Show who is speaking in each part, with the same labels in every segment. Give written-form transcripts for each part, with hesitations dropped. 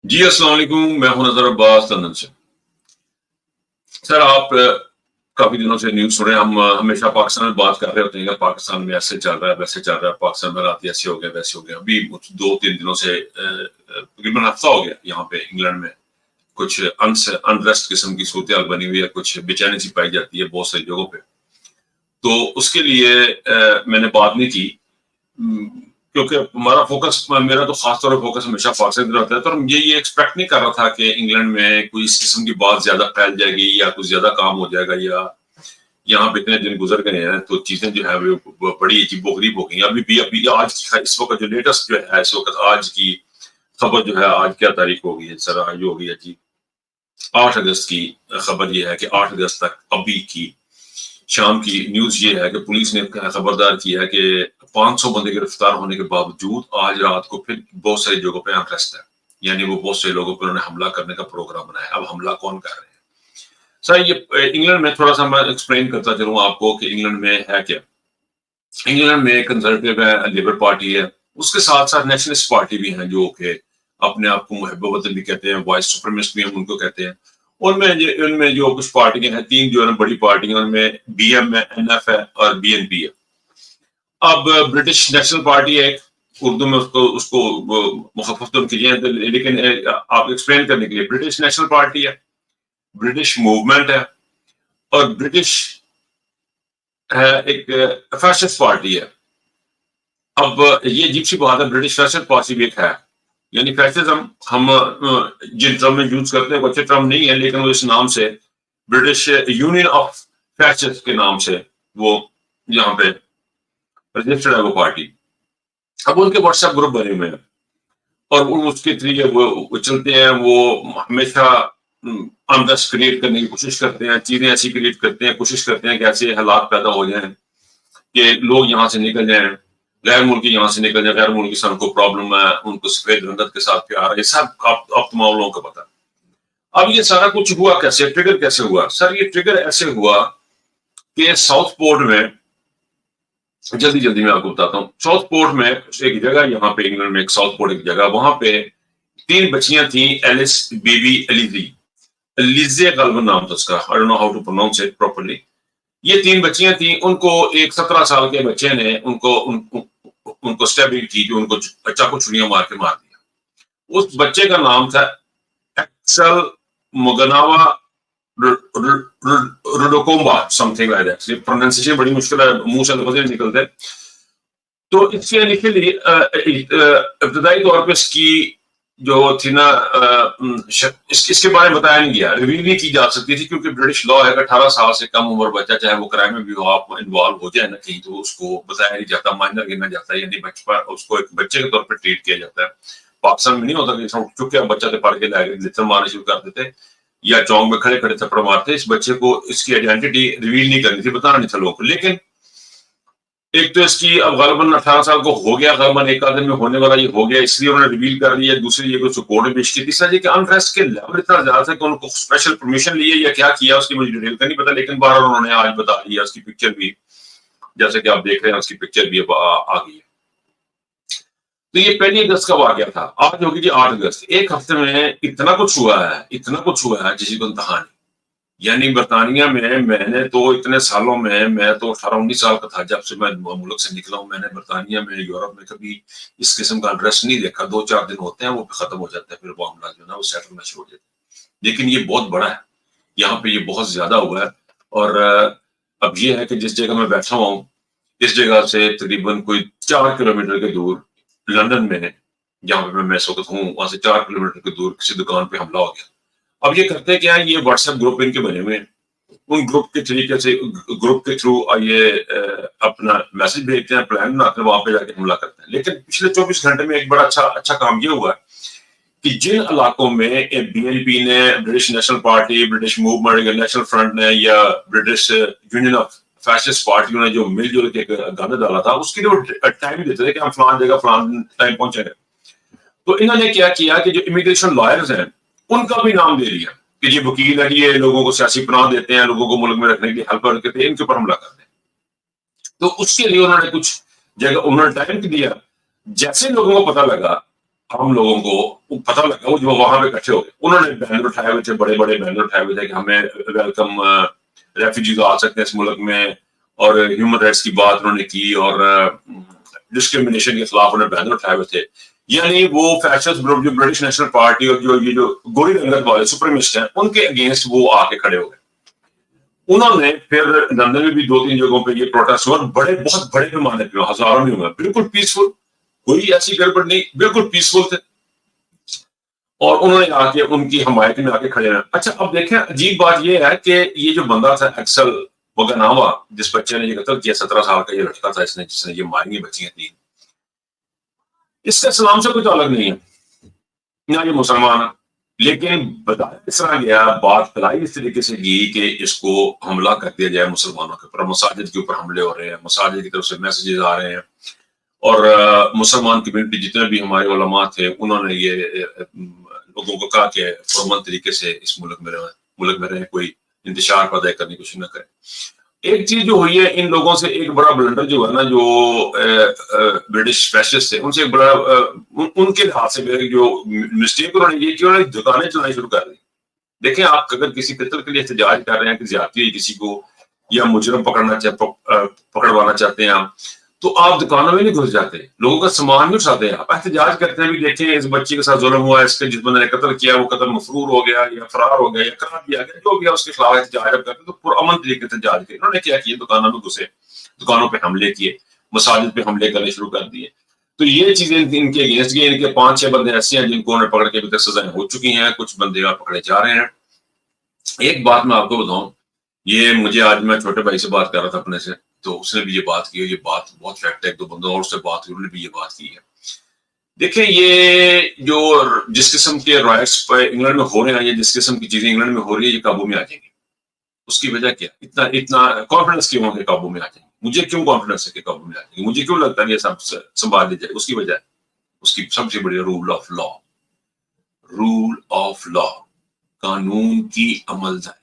Speaker 1: جی السلام علیکم، میں ہوں نظر عباس لندن سے۔ سر آپ کافی دنوں سے نیوز سن رہے ہیں، ہم ہمیشہ پاکستان میں بات کر رہے ہوتے ہیں کہ پاکستان میں ایسے چل رہا ہے ویسے چل رہا ہے، پاکستان میں رات ایسے ہو گیا ویسے ہو گیا۔ ابھی 2-3 دنوں سے تقریباً ہفتہ ہو گیا یہاں پہ انگلینڈ میں کچھ انریسٹ قسم کی صورتحال بنی ہوئی ہے، کچھ بے چینی سی پائی جاتی ہے بہت ساری جگہوں پہ۔ تو اس کے لیے میں نے بات نہیں کی کیونکہ ہمارا فوکس، میرا تو خاص طور پر فوکس ہمیشہ پاکستان رہتا ہے، تو مجھے یہ ایکسپیکٹ نہیں کر رہا تھا کہ انگلینڈ میں کوئی اس قسم کی بات زیادہ پھیل جائے گی یا کچھ زیادہ کام ہو جائے گا، یا یہاں پہ اتنے دن گزر گئے ہیں تو چیزیں جو ہے وہ بڑی عجیب و غریب ہو گئی ہیں۔ ابھی آج اس وقت جو لیٹسٹ جو ہے اس وقت آج کی خبر جو ہے، آج کیا تاریخ ہو گئی ہے سر؟ آج ہو گئی ہے جی 8 اگست کی خبر یہ ہے کہ 8 اگست تک ابھی کی شام کی نیوز یہ ہے کہ پولیس نے خبردار کیا ہے کہ 500 بندے گرفتار ہونے کے باوجود آج رات کو پھر بہت ساری جگہوں پہ انریسٹ ہے، یعنی وہ بہت سے لوگوں پہ انہوں نے حملہ کرنے کا پروگرام بنایا ہے۔ اب حملہ کون کر رہے ہیں سر؟ یہ انگلینڈ میں تھوڑا سا میں ایکسپلین کرتا چلوں آپ کو کہ انگلینڈ میں ہے کیا۔ انگلینڈ میں کنزرویٹو ہے، لیبر پارٹی ہے، اس کے ساتھ ساتھ نیشنلسٹ پارٹی بھی ہیں جو کہ اپنے آپ کو محب وطن بھی کہتے ہیں، وائس سپریمسٹ بھی ہم ان کو کہتے ہیں۔ ان میں جو کچھ پارٹیاں ہیں، 3 جو ہے بڑی پارٹیاں، ان میں بی ایم ہے، این ایف ہے اور بی این پی ہے۔ اب برٹش نیشنل پارٹی ہے، اردو میں اس کو مخفف تو کیجیے، لیکن آپ ایکسپلین کرنے کے لیے برٹش نیشنل پارٹی ہے، برٹش موومنٹ ہے، اور برٹش ہے ایک فیشسٹ پارٹی ہے۔ اب یہ عجیب سی بات ہے، برٹش فیشسٹ پارٹی بھی ایک ہے، یعنی فیشزم ہم جن ٹرم میں یوز کرتے ہیں وہ اچھے ٹرم نہیں ہے، لیکن وہ اس نام سے برٹش یونین آف فیشسٹ کے نام سے وہ یہاں پہ رجسٹرڈ ہے وہ پارٹی۔ اب ان کے واٹس ایپ گروپ بنے ہوئے ہیں اور اس کے ذریعے وہ چلتے ہیں، وہ ہمیشہ انریسٹ کریٹ کرنے کی کوشش کرتے ہیں، چیزیں ایسی کریٹ کرتے ہیں، کوشش کرتے ہیں کہ ایسے حالات پیدا ہو جائیں کہ لوگ یہاں سے نکل جائیں، غیر ملکی یہاں سے نکل جائیں، غیر ملکی سے ان کو پرابلم ہے، ان کو سفید رنگت کے ساتھ پیار ہے، یہ سب اب تمام لوگوں کو پتا۔ اب یہ سارا کچھ ہوا کیسے، ٹریگر کیسے ہوا سر؟ یہ ٹریگر ایسے ہوا کہ ساؤتھ پورٹ میں، جلدی میں آپ کو بتاتا ہوں، ساؤتھ پورٹ میں ایک جگہ، یہاں پہ انگلینڈ میں ایک ساؤتھ پورٹ ایک جگہ، وہاں پہ 3 بچیاں تھیں، ایلس، بیبی، ایلیزے غالباً نام تھا اس کا، I don't know how to pronounce it properly۔ یہ 3 بچیاں تھیں، ان کو ایک 17 سال کے بچے نے ان کو اسٹیبنگ کی، جو ان کو چاقو چھریاں مار کے مار دیا۔ اس بچے کا نام تھا ایکسل مگناوا روڈوکومبا، something like that. Pronunciation بڑی مشکل ہے، منہ سے لفظ نہیں نکلتے۔ تو اس کے انیشلی ابتدائی طور پہ اس کی جو تھی نا، اس کے بارے میں بتایا نہیں گیا، ریویل نہیں کی جا سکتی تھی، کیونکہ برٹش لا ہے کہ 18 سال سے کم عمر بچہ چاہے وہ کرائم میں بھی ہو، آپ انوالو ہو جائے نا کہیں، تو اس کو بتایا نہیں جاتا، مائنر گنا جاتا ہے، یعنی اس کو ایک بچے کے طور پر ٹریٹ کیا جاتا ہے۔ پاکستان میں نہیں ہوتا کہ چونکہ بچہ سے پڑھ کے لے مارنے شروع کر دیتے یا چونک میں کھڑے کھڑے تھپڑ مارتے، اس بچے کو اس کی آئیڈینٹی ریویل نہیں کرنی تھی، بتانا نہیں تھا لوگوں کو۔ لیکن ایک تو اس کی اب غالباً 18 سال کو ہو گیا، غالباً ایک آدمی میں ہونے والا یہ ہو گیا، اس لیے انہوں نے ریویل کر دیا۔ دوسری یہ کچھ کورٹ میں پیش کی، تیسرا یہ کہ انریسٹ کے لیول اتنا زیادہ تھا کہ ان کو اسپیشل پرمیشن لیے یا کیا کیا اس کی مجھے ڈیٹیل کا نہیں پتا، لیکن بہرحال انہوں نے آج بتا دیا، اس کی پکچر بھی جیسے کہ آپ دیکھ رہے ہیں، اس کی پکچر بھی اب آ گئی ہے۔ تو یہ 1 اگست کا واقعہ تھا، آج ہوگی جی 8 اگست۔ ایک ہفتے میں اتنا کچھ ہوا ہے جسی کو انتہا نہیں۔ یعنی برطانیہ میں نے تو اتنے سالوں میں تو 18-19 سال کا تھا جب سے میں ملک سے نکلا ہوں، میں نے برطانیہ میں، یورپ میں کبھی اس قسم کا انریسٹ نہیں دیکھا۔ 2-4 دن ہوتے ہیں، وہ ختم ہو جاتا ہے، پھر معاملہ جو ہے نا وہ سیٹل ہونا شروع ہو جاتا ہے۔ لیکن یہ بہت بڑا ہے، یہاں پہ یہ بہت زیادہ ہوا ہے۔ اور اب یہ ہے کہ جس جگہ میں بیٹھا ہوں، اس جگہ سے تقریباً کوئی 4 کلومیٹر کے دور لندن میں، جہاں پہ میں اس وقت ہوں، وہاں سے 4 کلومیٹر کے دور کسی دکان پہ حملہ ہو گیا۔ اب یہ کرتے کیا ہے، یہ واٹس ایپ گروپ ان کے بنے ہوئے ہیں، ان گروپ کے طریقے سے، گروپ کے تھرو یہ اپنا میسج بھیجتے ہیں، پلان بناتے ہیں، وہاں پہ جا کے حملہ کرتے ہیں۔ لیکن پچھلے 24 گھنٹے میں ایک بڑا اچھا کام یہ ہوا ہے کہ جن علاقوں میں بی این پی نے، British national party, British movement, national front نے یا برٹش یونین آف فیشسٹ پارٹیوں نے جو مل جل کے گانا ڈالا تھا، اس کے لیے وہ ٹائم دیتے تھے کہ ہم فلان جگہ فلان ٹائم پہنچے گے۔ تو انہوں نے کیا کیا کہ جو امیگریشن لائرز ہیں ان کا بھی نام دے دیا کہ یہ وکیل ہے، یہ لوگوں کو سیاسی پناہ دیتے ہیں، لوگوں کو ملک میں رکھنے کی ہیلپ کرتے ہیں، ان کے اوپر حملہ کرتے ہیں۔ تو اس کے لیے انہوں نے کچھ جگہ انہوں نے ٹائم دیا، جیسے لوگوں کو پتہ لگا ہم لوگوں کو پتہ لگا وہ جو وہاں پہ اکٹھے ہو گئے, انہوں نے بینر اٹھائے ہوئے تھے, بڑے بڑے بینر اٹھائے ہوئے تھے کہ ہمیں ویلکم ریفیوجیز آ سکتے ہیں اس ملک میں, اور ہیومن رائٹس کی بات انہوں نے کی, اور ڈسکریمنیشن کے خلاف انہوں نے بینر اٹھائے ہوئے تھے. یعنی وہ فیشنز جو برٹش نیشنل پارٹی اور جو گوری رنگت والے سپریمسٹ ہیں ان کے اگینسٹ وہ آ کے کھڑے ہو گئے. انہوں نے پھر لندن میں بھی 2-3 جگہوں پہ یہ پروٹیسٹ ہوا, بہت بڑے پیمانے پہ, ہزاروں میں ہوا, بالکل پیسفل, کوئی ایسی گڑبڑ نہیں, بالکل پیسفل تھے, اور انہوں نے آ کے ان کی حمایت میں آ کے کھڑے ہیں. اچھا اب دیکھیں عجیب بات یہ ہے کہ یہ جو بندہ تھا ایکسل وگناوا, جس بچے نے یہ قتل کیا, 17 سال کا یہ لڑکا تھا, جس نے یہ ماری ہیں بچیاں 3, اس کا اسلام سے کوئی تعلق نہیں ہے, نہ یہ مسلمان ہے, لیکن بتایا اس طرح گیا, بات پھیلائی اس طریقے سے کی کہ اس کو حملہ کر دیا جائے مسلمانوں کے اوپر, مساجد کے اوپر حملے ہو رہے ہیں, مساجد کی طرف سے میسیجز آ رہے ہیں, اور مسلمان کمیونٹی جتنے بھی ہمارے علماء تھے انہوں نے یہ لوگوں کو کہا کہ پرامن طریقے سے اس ملک میں رہیں, کوئی انتشار پیدا کرنے کی کوشش نہ کریں. ایک چیز جو ہوئی ہے ان لوگوں سے, ایک بڑا بلنڈر جو ہے نا, جو برٹش فیشسٹ تھے ان سے ایک بڑا, ان کے لحاظ سے جو مسٹیک انہوں نے یہ کی, انہوں نے دکانیں چلانی شروع کر دی. دیکھیں آپ اگر کسی قتل کے لیے احتجاج کر رہے ہیں کہ زیادتی ہوئی کسی کو یا مجرم پکڑوانا چاہتے ہیں آپ, تو آپ دکانوں میں نہیں گھس جاتے, لوگوں کا سامان نہیں اٹھاتے, آپ احتجاج کرتے ہیں. بھی دیکھیں اس بچے کے ساتھ ظلم ہوا ہے, اس کے جس بندے نے قتل کیا وہ قتل مفرور ہو گیا یا فرار ہو گیا یا قرار دیا گیا, جو بھی ہے اس کے خلاف احتجاج کرتے تو پرامن طریقے سے احتجاج کیے. انہوں نے کیا کیا, دکانوں میں گھسے, دکانوں پہ حملے کیے, مساجد پہ حملے کرنے شروع کر دیے. تو یہ چیزیں ان کے اگینسٹ گئی. ان کے 5-6 بندے ایسے ہیں جن کو انہوں نے پکڑ کے ابھی تک سزائیں ہو چکی ہیں, کچھ بندے اور پکڑے جا رہے ہیں. ایک بات میں آپ کو بتاؤں, یہ مجھے آج میں چھوٹے بھائی سے بات کر رہا تھا اپنے سے, تو اس نے بھی یہ بات کی, یہ بات بہت فیکٹ ہے, 2 بندوں اور سے بات ہوئی, انہوں نے بھی یہ بات کی ہے. دیکھیں یہ جو جس قسم کے رائٹس پہ انگلینڈ میں ہو رہے ہیں, یہ جس قسم کی چیزیں انگلینڈ میں ہو رہی ہے, یہ قابو میں آ جائیں گی. اس کی وجہ کیا, اتنا کانفیڈنس کیوں ہے کہ قابو میں آ جائیں گی؟ مجھے کیوں کانفیڈنس ہے کہ قابو میں آ جائیں گی؟ مجھے کیوں لگتا ہے یہ سب سنبھال لی جائے؟ اس کی وجہ اس کی سب سے بڑی rule of law, rule of law, قانون کی عمل داری.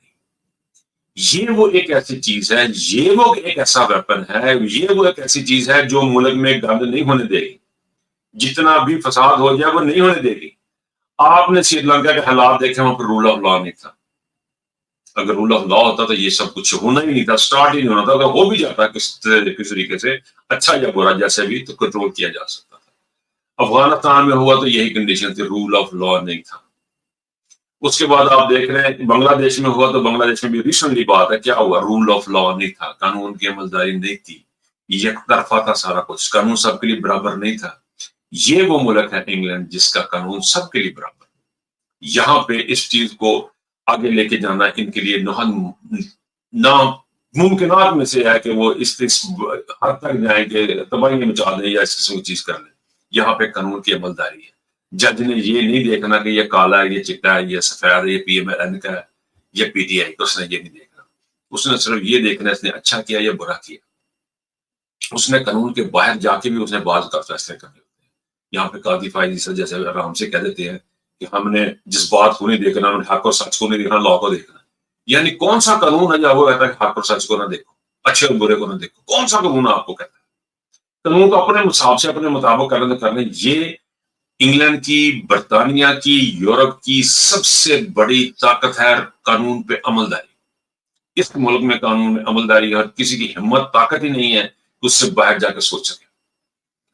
Speaker 1: یہ وہ ایک ایسی چیز ہے, یہ وہ ایک ایسا ویپن ہے, یہ وہ ایک ایسی چیز ہے جو ملک میں گند نہیں ہونے دے گی. جتنا بھی فساد ہو جائے وہ نہیں ہونے دے گی. آپ نے سری لنکا کے حالات دیکھے, وہاں پر رول آف لا نہیں تھا. اگر رول آف لا ہوتا تو یہ سب کچھ ہونا ہی نہیں تھا, سٹارٹ ہی نہیں ہونا تھا. اگر ہو بھی جاتا کس طریقے سے, اچھا یا برا جیسے بھی, تو کنٹرول کیا جا سکتا تھا. افغانستان میں ہوا تو یہی کنڈیشن تھی, رول آف لا نہیں تھا. اس کے بعد آپ دیکھ رہے ہیں بنگلہ دیش میں ہوا, تو بنگلہ دیش میں بھی ریسنٹلی بات ہے, کیا ہوا, رول آف لا نہیں تھا, قانون کی عملداری نہیں تھی, یک طرفہ تھا سارا کچھ, قانون سب کے لیے برابر نہیں تھا. یہ وہ ملک ہے انگلینڈ جس کا قانون سب کے لیے برابر. یہاں پہ اس چیز کو آگے لے کے جانا ان کے لیے ناممکنات میں سے ہے کہ وہ اس حد تک جائیں کہ تباہی مچا دیں یا اس قسم کی چیز کر لیں. یہاں پہ قانون کی عملداری ہے. جج نے یہ نہیں دیکھنا کہ یہ کالا ہے, یہ چٹا ہے, یہ سفید ہے, یہ پی ایم ایل این کا ہے, یہ پی ٹی آئی کا, اس نے یہ نہیں دیکھنا. اس نے صرف یہ دیکھنا اس نے اچھا کیا یا برا کیا. اس نے قانون کے باہر جا کے بھی اس نے بعض کا فیصلے کرنے ہوتے ہیں. یہاں پہ قاضی فائزی سر جیسے آرام سے کہہ دیتے ہیں کہ ہم نے جس بات کو نہیں دیکھنا, ہم نے حق اور سچ کو نہیں دیکھنا, لا کو دیکھنا. یعنی کون سا قانون ہے جب وہ کہتا ہے کہ حق اور سچ کو نہ دیکھو, اچھے اور برے کو نہ دیکھو؟ کون سا قانون آپ کو کہتا ہے؟ قانون کو اپنے حساب سے اپنے مطابق کرنے. یہ انگلینڈ کی, برطانیہ کی, یورپ کی سب سے بڑی طاقت ہے قانون پہ عملداری. اس ملک میں قانون میں عملداری اور کسی کی ہمت طاقت ہی نہیں ہے کہ اس سے باہر جا کے سوچ سکے.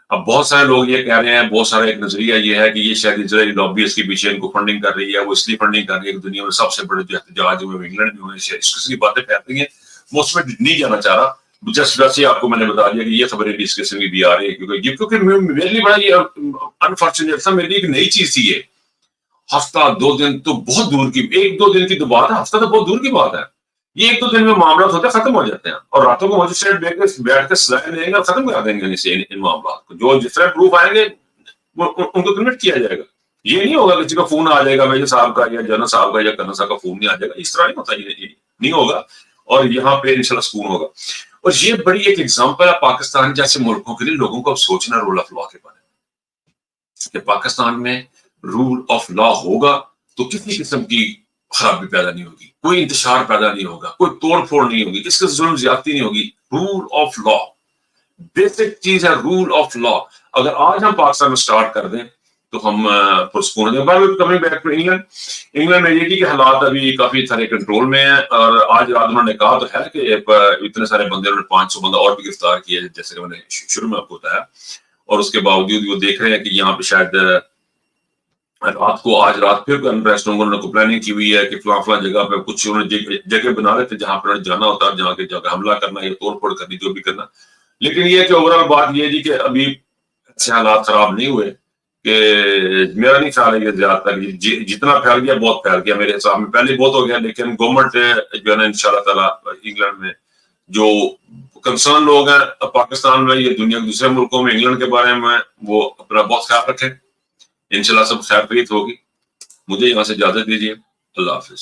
Speaker 1: اب بہت سارے لوگ یہ کہہ رہے ہیں, بہت سارا ایک نظریہ یہ ہے کہ یہ شاید اسرائیلی لابی اس کے پیچھے ان کو فنڈنگ کر رہی ہے, وہ اس لیے فنڈنگ کر رہی ہے کہ دنیا میں سب سے بڑے جو احتجاج ہوئے انگلینڈ میں ہوئے, اس قسم کی باتیں پھیلتی ہیں. میں اس میں نہیں جانا چاہ رہا, جسٹ ویسے آپ کو میں نے بتا دیا کہ یہ خبریں بھی اس قسم کی بھی آ رہی ہے, کیونکہ میرے لیے بڑا یہ انفارچونیٹ تھا, میرے لیے ایک نئی چیز تھی. یہ ہفتہ 2 دن تو بہت دور کی, 1-2 دن کی تو بات ہے, ہفتہ تو بہت دور کی بات ہے. یہ 1-2 دن میں معاملات ہوتے ہیں, ختم ہو جاتے ہیں, اور راتوں کو مجسٹریٹ بیٹھ کے سزائیں دیں گے اور ختم کر دیں گے ان معاملات کو. جو جس طرح پروف آئیں گے ان کو کنوٹ کیا جائے گا. یہ نہیں ہوگا کسی کا فون آ جائے گا میجر صاحب کا یا جنرل صاحب کا یا کرنل صاحب کا فون نہیں آ جائے گا, اس طرح نہیں ہوتا, یہ نہیں ہوگا. اور یہاں پہ انشاءاللہ سکون ہوگا. اور یہ بڑی ایک ایگزامپل ہے پاکستان جیسے ملکوں کے لیے, لوگوں کو اب سوچنا رول آف لا کے بارے میں, کہ پاکستان میں رول آف لا ہوگا تو کسی قسم کی خرابی پیدا نہیں ہوگی, کوئی انتشار پیدا نہیں ہوگا, کوئی توڑ پھوڑ نہیں ہوگی, کس کا ظلم زیادتی نہیں ہوگی. رول آف لا بیسک چیز ہے, رول آف لا. اگر آج ہم پاکستان میں سٹارٹ کر دیں تو ہم پرسکون ہیں. کمنگ بیک ٹو انگلینڈ میں یہ کہ حالات ابھی کافی سارے کنٹرول میں ہیں, اور آج رات انہوں نے کہا تو ہے کہ اتنے سارے بندے, انہوں نے 500 بندہ اور بھی گرفتار کیے جیسے کہ میں نے شروع میں آپ کو بتایا, اور اس کے باوجود وہ دیکھ رہے ہیں کہ یہاں پہ شاید رات کو آج رات پھر انریسٹ ہوں گے. انہوں نے پلاننگ کی ہوئی ہے کہ فلاں جگہ پہ کچھ انہوں نے جگہ بنا رہے تھے جہاں پہ جانا ہوتا ہے, جہاں کے جگہ حملہ کرنا یا توڑ پھوڑ کرنی, جو بھی کرنا. لیکن یہ کہ اوور آل بات یہ ہے جی کہ ابھی اچھے حالات خراب نہیں ہوئے, کہ میرا نہیں خیال ہے کہ زیادہ تر جتنا پھیل گیا بہت پھیل گیا میرے حساب میں, پہلے بہت ہو گیا. لیکن گورنمنٹ جو ہے نا ان شاء اللہ تعالیٰ انگلینڈ میں جو کنسرن لوگ ہیں پاکستان میں یا دنیا کے دوسرے ملکوں میں انگلینڈ کے بارے میں, وہ اپنا بہت خیال رکھیں. انشاءاللہ سب خیر خیریت ہوگی. مجھے یہاں سے اجازت دیجیے. اللہ حافظ.